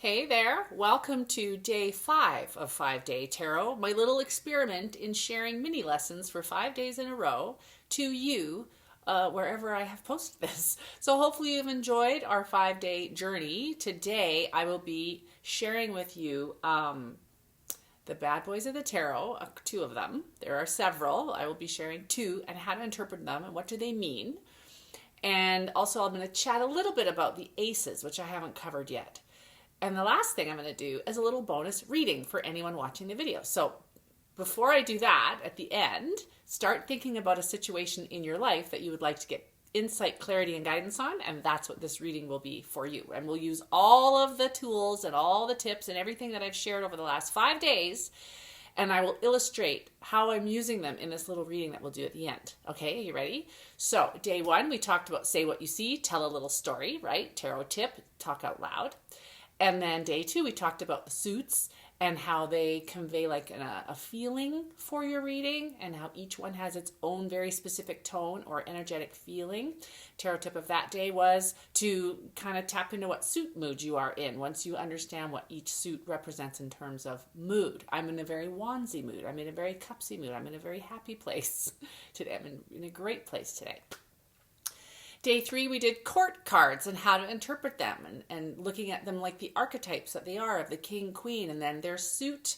Hey there, welcome to day 5 of 5-Day Tarot, my little experiment in sharing mini lessons for 5 days in a row to you wherever I have posted this. So hopefully you've enjoyed our 5-day journey. Today I will be sharing with you the bad boys of the tarot, 2 of them. There are several. I will be sharing 2 and how to interpret them and what do they mean. And also I'm going to chat a little bit about the aces, which I haven't covered yet. And the last thing I'm going to do is a little bonus reading for anyone watching the video. So before I do that, at the end, start thinking about a situation in your life that you would like to get insight, clarity, and guidance on. And that's what this reading will be for you. And we'll use all of the tools and all the tips and everything that I've shared over the last 5 days. And I will illustrate how I'm using them in this little reading that we'll do at the end. Okay, are you ready? So day 1, we talked about say what you see, tell a little story, right? Tarot tip, talk out loud. And then day 2, we talked about the suits and how they convey like a feeling for your reading and how each one has its own very specific tone or energetic feeling. Tarot tip of that day was to kind of tap into what suit mood you are in once you understand what each suit represents in terms of mood. I'm in a very wandsy mood. I'm in a very cupsy mood. I'm in a very happy place today. I'm in a great place today. Day 3, we did court cards and how to interpret them and looking at them like the archetypes that they are of the king, queen, and then their suit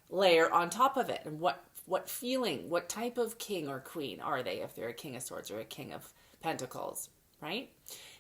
layer on top of it. And what feeling, what type of king or queen are they if they're a king of swords or a king of pentacles, right?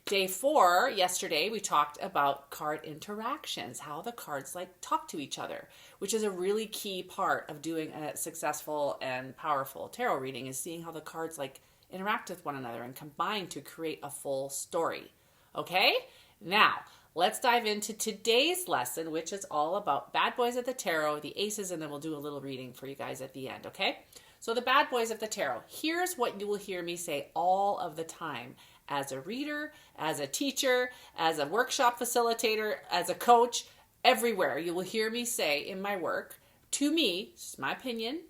Day 4, yesterday, we talked about card interactions, how the cards like talk to each other, which is a really key part of doing a successful and powerful tarot reading is seeing how the cards like interact with one another and combine to create a full story. Okay? Now, let's dive into today's lesson, which is all about bad boys of the tarot, the aces, and then we'll do a little reading for you guys at the end, okay? So the bad boys of the tarot. Here's what you will hear me say all of the time as a reader, as a teacher, as a workshop facilitator, as a coach, everywhere. You will hear me say in my work, to me, this is my opinion,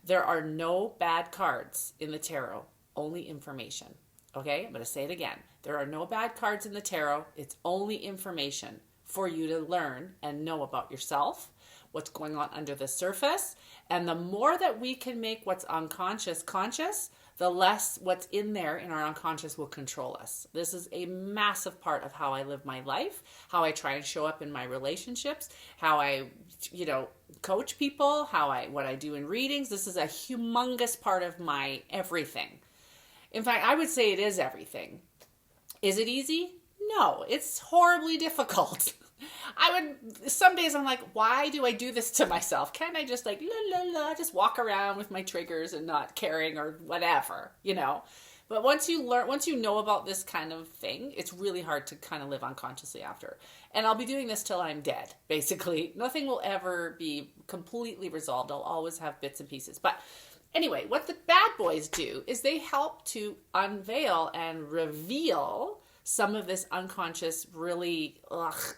there are no bad cards in the tarot. Only information. Okay, I'm going to say it again. There are no bad cards in the tarot. It's only information for you to learn and know about yourself, what's going on under the surface. And the more that we can make what's unconscious conscious, the less what's in there in our unconscious will control us. This is a massive part of how I live my life, how I try and show up in my relationships, how I, coach people, what I do in readings. This is a humongous part of my everything. In fact, I would say it is everything. Is it easy? No, it's horribly difficult. Some days I'm like, why do I do this to myself? Can't I just just walk around with my triggers and not caring or whatever, But once you know about this kind of thing, it's really hard to kind of live unconsciously after. And I'll be doing this till I'm dead, basically. Nothing will ever be completely resolved. I'll always have bits and pieces. But anyway, what the bad boys do is they help to unveil and reveal some of this unconscious, really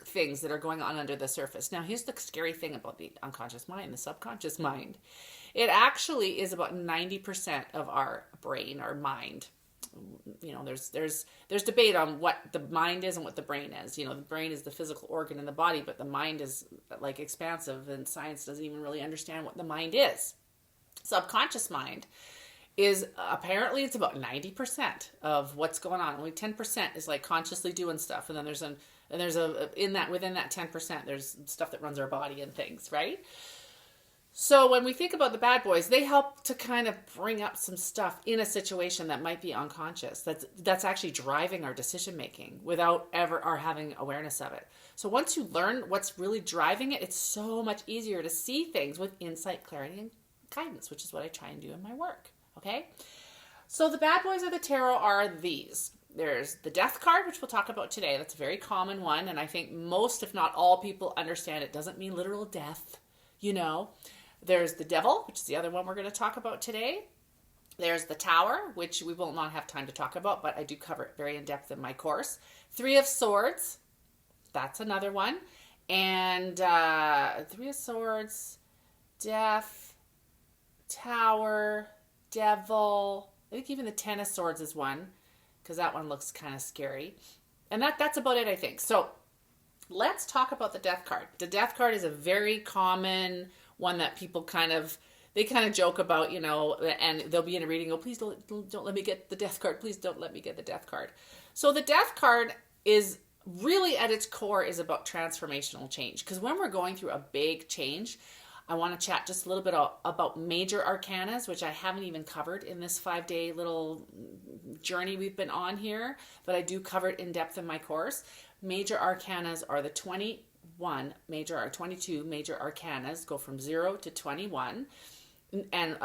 things that are going on under the surface. Now, here's the scary thing about the unconscious mind, the subconscious mind. It actually is about 90% of our brain, our mind. There's debate on what the mind is and what the brain is. The brain is the physical organ in the body, but the mind is like expansive, and science doesn't even really understand what the mind is. Subconscious mind is apparently it's about 90% of what's going on. Only 10% is like consciously doing stuff, and then within that 10% there's stuff that runs our body and things, right? So when we think about the bad boys, they help to kind of bring up some stuff in a situation that might be unconscious. That's actually driving our decision making without ever our having awareness of it. So once you learn what's really driving it, it's so much easier to see things with insight, clarity, and guidance, which is what I try and do in my work. Okay? So the bad boys of the tarot are these. There's the death card, which we'll talk about today. That's a very common one, and I think most, if not all, people understand it doesn't mean literal death, There's the devil, which is the other one we're going to talk about today. There's the tower, which we will not have time to talk about, but I do cover it very in depth in my course. 3 of Swords, that's another one. And 3 of Swords, death, tower, devil. I think even the 10 of Swords is one, because that one looks kind of scary. And that's about it, I think. So let's talk about the death card. The death card is a very common one that people they kind of joke about, and they'll be in a reading, please don't let me get the death card. Please don't let me get the death card. So the death card is really at its core is about transformational change. Because when we're going through a big change, I want to chat just a little bit about major arcanas, which I haven't even covered in this 5-day little journey we've been on here, but I do cover it in depth in my course. Major arcanas are the 22 major arcanas, go from 0 to 21. And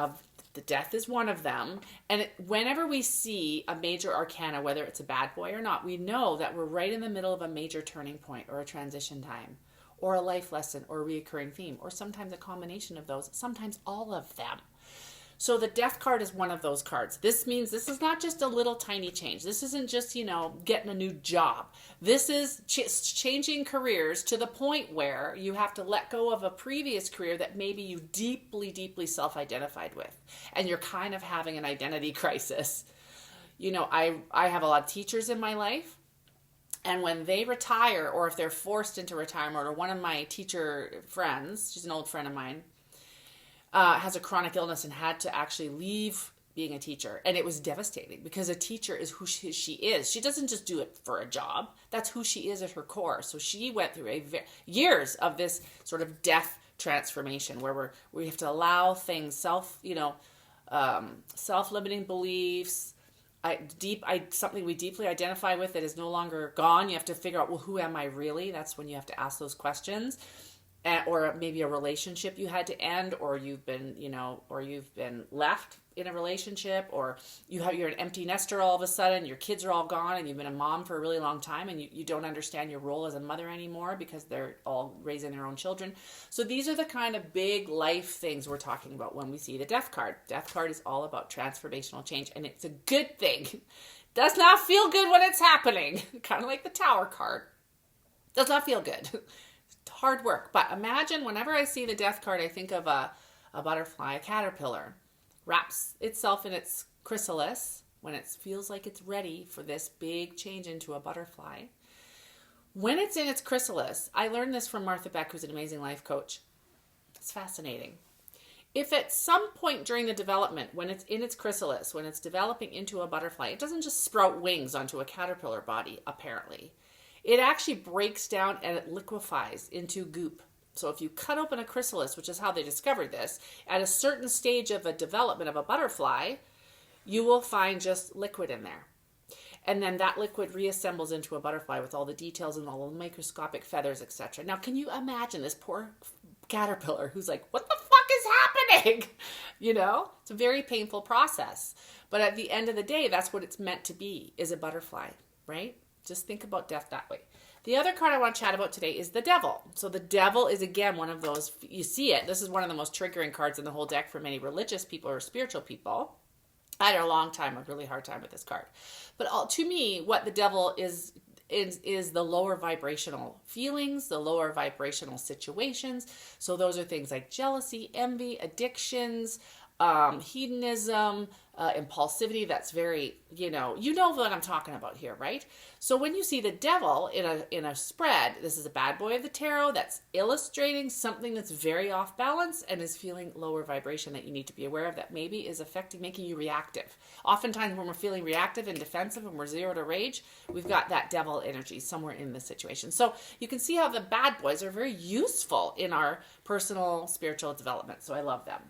the death is one of them. And whenever we see a major arcana, whether it's a bad boy or not, we know that we're right in the middle of a major turning point or a transition time or a life lesson or a reoccurring theme, or sometimes a combination of those, sometimes all of them. So the death card is one of those cards. This means this is not just a little tiny change. This isn't just, getting a new job. This is changing careers to the point where you have to let go of a previous career that maybe you deeply, deeply self-identified with. And you're kind of having an identity crisis. I have a lot of teachers in my life. And when they retire, or if they're forced into retirement, or one of my teacher friends, she's an old friend of mine, has a chronic illness and had to actually leave being a teacher. And it was devastating because a teacher is who she is. She doesn't just do it for a job. That's who she is at her core. So she went through years of this sort of death transformation where we have to allow things, self-limiting beliefs, something we deeply identify with that is no longer gone. You have to figure out, well, who am I really? That's when you have to ask those questions. Or maybe a relationship you had to end, or you've been left in a relationship, or you're an empty nester all of a sudden, your kids are all gone, and you've been a mom for a really long time, and you don't understand your role as a mother anymore because they're all raising their own children. So these are the kind of big life things we're talking about when we see the death card. Death card is all about transformational change, and it's a good thing. Does not feel good when it's happening. Kind of like the Tower card. Does not feel good. Hard work. But imagine whenever I see the death card, I think of a butterfly, a caterpillar, wraps itself in its chrysalis when it feels like it's ready for this big change into a butterfly. When it's in its chrysalis, I learned this from Martha Beck, who's an amazing life coach. It's fascinating. If at some point during the development, when it's in its chrysalis, when it's developing into a butterfly, it doesn't just sprout wings onto a caterpillar body, apparently. It actually breaks down and it liquefies into goop. So if you cut open a chrysalis, which is how they discovered this, at a certain stage of a development of a butterfly, you will find just liquid in there. And then that liquid reassembles into a butterfly with all the details and all the microscopic feathers, etc. Now, can you imagine this poor caterpillar who's like, what the fuck is happening? It's a very painful process. But at the end of the day, that's what it's meant to be, is a butterfly, right? Just think about death that way. The other card I want to chat about today is the devil. So the devil is, again, one of those, you see it. This is one of the most triggering cards in the whole deck for many religious people or spiritual people. I had a really hard time with this card. But to me, what the devil is the lower vibrational feelings, the lower vibrational situations. So those are things like jealousy, envy, addictions, hedonism, impulsivity. That's very, you know what I'm talking about here, right? So when you see the devil in a spread, this is a bad boy of the tarot that's illustrating something that's very off balance and is feeling lower vibration that you need to be aware of, that maybe is making you reactive. Oftentimes when we're feeling reactive and defensive and we're zero to rage, we've got that devil energy somewhere in this situation. So you can see how the bad boys are very useful in our personal spiritual development. So I love them.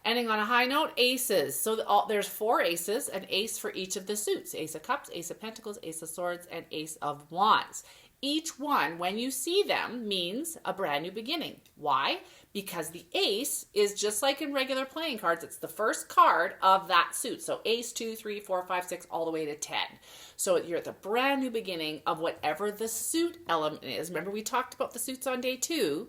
Ending on a high note, aces. So there's 4 aces, an ace for each of the suits. Ace of Cups, Ace of Pentacles, Ace of Swords, and Ace of Wands. Each one, when you see them, means a brand new beginning. Why? Because the ace is just like in regular playing cards. It's the first card of that suit. So ace, 2, 3, 4, 5, 6, all the way to 10. So you're at the brand new beginning of whatever the suit element is. Remember we talked about the suits on day 2.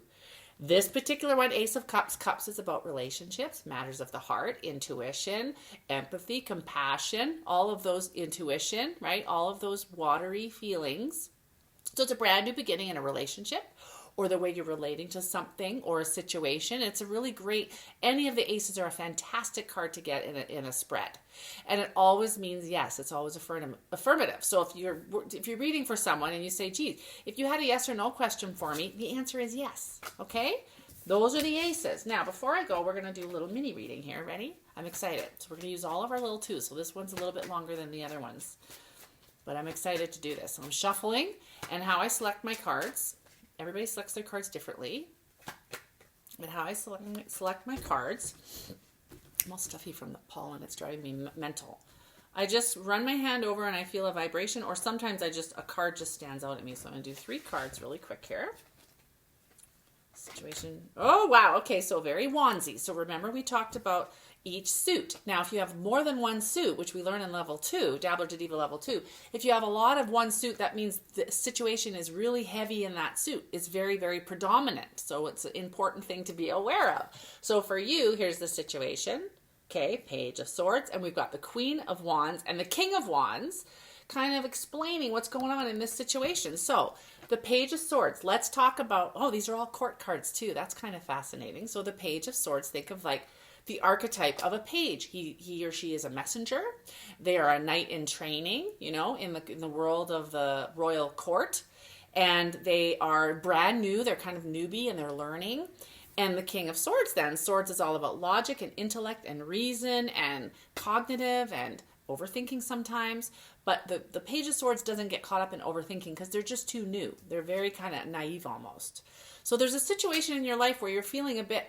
This particular one, Ace of Cups. Cups is about relationships, matters of the heart, intuition, empathy, compassion, all of those intuition, right? All of those watery feelings. So it's a brand new beginning in a relationship, or the way you're relating to something or a situation. It's a really great, any of the aces are a fantastic card to get in a spread. And it always means yes, it's always affirmative. So if you're reading for someone and you say, geez, if you had a yes or no question for me, the answer is yes, okay? Those are the aces. Now, before I go, we're going to do a little mini reading here. Ready? I'm excited. So we're going to use all of our little twos. So this one's a little bit longer than the other ones. But I'm excited to do this. So I'm shuffling, and how I select my cards. Everybody selects their cards differently. But how I select my cards. I'm all stuffy from the pollen. It's driving me mental. I just run my hand over and I feel a vibration, or sometimes a card just stands out at me. So I'm going to do 3 cards really quick here. Situation. Oh, wow. Okay, so very wandsy. So remember we talked about each suit. Now, if you have more than one suit, which we learn in level 2, Dabbler to Diva level 2, if you have a lot of one suit, that means the situation is really heavy in that suit. It's very, very predominant. So it's an important thing to be aware of. So for you, here's the situation. Okay, Page of Swords, and we've got the Queen of Wands and the King of Wands kind of explaining what's going on in this situation. So the Page of Swords, let's talk about, oh, these are all court cards too. That's kind of fascinating. So the Page of Swords, think of like the archetype of a page. He or she is a messenger. They are a knight in training, you know, in the world of the royal court. And they are brand new. They're kind of newbie and they're learning. And the King of Swords then, Swords is all about logic and intellect and reason and cognitive and overthinking sometimes. But the Page of Swords doesn't get caught up in overthinking because they're just too new. They're very kind of naive almost. So there's a situation in your life where you're feeling a bit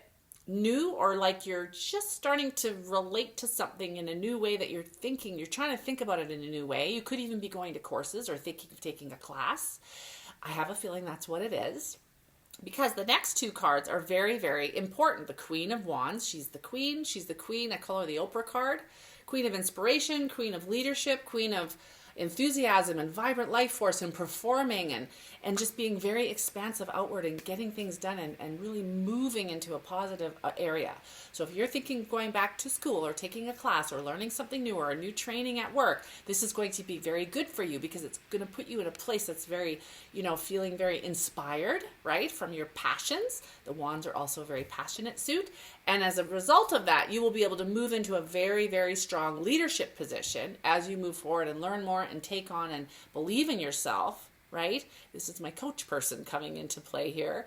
new, or like you're just starting to relate to something in a new way that you're thinking. You're trying to think about it in a new way. You could even be going to courses or thinking of taking a class. I have a feeling that's what it is. Because the next 2 cards are very, very important. The Queen of Wands, she's the queen. She's the queen. I call her the Oprah card. Queen of inspiration, queen of leadership, queen of enthusiasm and vibrant life force and performing and just being very expansive outward and getting things done and really moving into a positive area. So if you're thinking of going back to school or taking a class or learning something new or a new training at work, this is going to be very good for you because it's going to put you in a place that's very, you know, feeling very inspired, right, from your passions. The Wands are also a very passionate suit. And as a result of that, you will be able to move into a very, very strong leadership position as you move forward and learn more and take on and believe in yourself, right? This is my coach person coming into play here.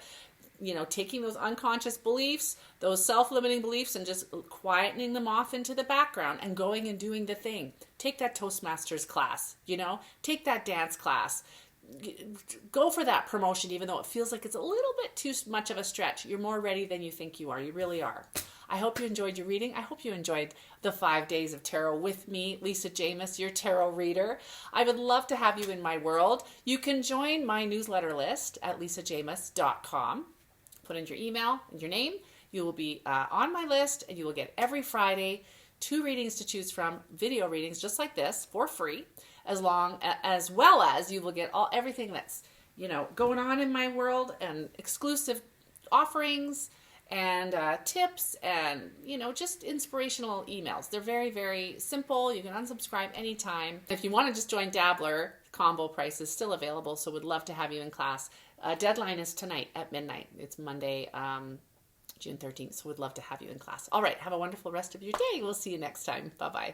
You know, taking those unconscious beliefs, those self-limiting beliefs, and just quietening them off into the background and going and doing the thing. Take that Toastmasters class, you know, take that dance class. Go for that promotion, even though it feels like it's a little bit too much of a stretch. You're more ready than you think you are. You really are. I hope you enjoyed your reading. I hope you enjoyed the 5 days of tarot with me, Lisa James, your tarot reader. I would love to have you in my world. You can join my newsletter list at lisajames.com. Put in your email and your name. You will be on my list, and you will get every Friday 2 readings to choose from, video readings just like this for free, as well as you will get everything that's, you know, going on in my world, and exclusive offerings and tips and, you know, just inspirational emails. They're very, very simple. You can unsubscribe anytime. If you want to just join Dabbler, combo price is still available, so would love to have you in class. Deadline is tonight at midnight. It's Monday, June 13th, so would love to have you in class. All right, have a wonderful rest of your day. We'll see you next time. Bye-bye.